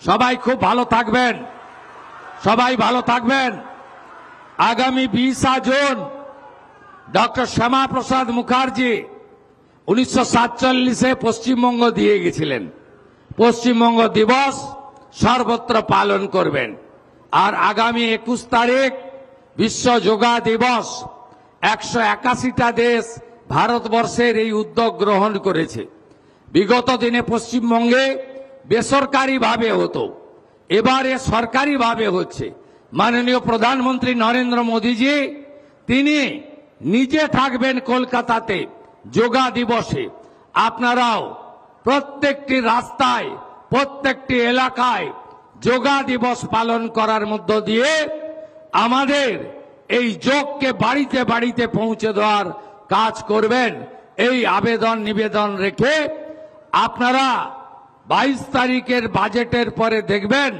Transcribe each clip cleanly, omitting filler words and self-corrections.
সবাই খুব ভালো থাকবেন, সবাই ভালো থাকবেন। আগামী 20 জুন ডক্টর শ্যামা প্রসাদ মুখার্জি 1947-এ পশ্চিমবঙ্গ দিয়ে গেছিলেন। পশ্চিমবঙ্গ দিবস সর্বত্র পালন করবেন। আর আগামী 21 তারিখ বিশ্ব যোগা দিবস। 181টা দেশ ভারতবর্ষের এই উদ্যোগ গ্রহণ করেছে। বিগত দিনে পশ্চিমবঙ্গে বেসরকারিভাবে হতো, এবারে সরকারিভাবে হচ্ছে। মাননীয় প্রধানমন্ত্রী নরেন্দ্র মোদীজি তিনি নিজে থাকবেন কলকাতাতে যোগা দিবসে। আপনারাও প্রত্যেকটি রাস্তায়, প্রত্যেকটি এলাকায় যোগা দিবস পালন করার মধ্য দিয়ে আমাদের এই যোগকে বাড়িতে বাড়িতে পৌঁছে দেওয়ার কাজ করবেন। এই আবেদন নিবেদন রেখে আপনারা 22 তারিখের বাজেটের পরে দেখবেন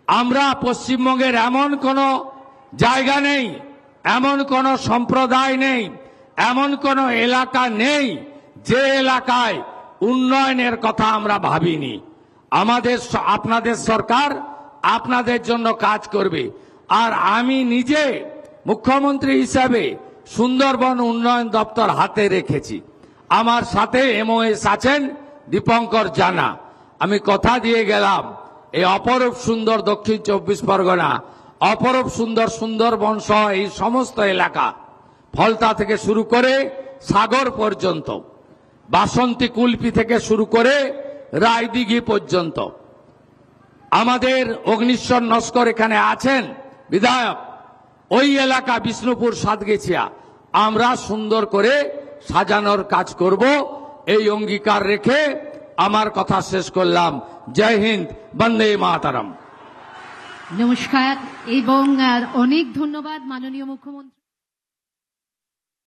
আমরা পশ্চিমবঙ্গের এমন কোনো জায়গা নেই, এমন কোনো সম্প্রদায় নেই, এমন কোনো এলাকা নেই যে এলাকায় উন্নয়নের কথা আমরা ভাবিনি। আপনাদের সরকার আপনাদের জন্য কাজ করবে। আর আমি নিজে মুখ্যমন্ত্রী হিসাবে সুন্দরবন উন্নয়ন দপ্তর হাতে রেখেছি। আমার সাথে এমওএস আছেন দীপঙ্কর জানা। আমি কথা দিয়ে গেলাম এই অপরূপ সুন্দর দক্ষিণ 24 পরগনা, অপরূপ সুন্দর সুন্দরবন সহ এই সমস্ত এলাকা, ফলতা থেকে শুরু করে সাগর পর্যন্ত, বাসন্তী কুলপি থেকে শুরু করে রায়দিঘি পর্যন্ত, আমাদের অগ্নিশ্বর নস্কর এখানে আছেন বিধায়ক, ওই এলাকা বিষ্ণুপুর সাতগেছিয়া আমরা সুন্দর করে সাজানোর কাজ করব। এই অঙ্গীকার রেখে আমার কথা শেষ করলাম। জয় হিন্দ, বন্দে মাতরম। নমস্কার এবং অনেক ধন্যবাদ মাননীয় মুখ্যমন্ত্রী।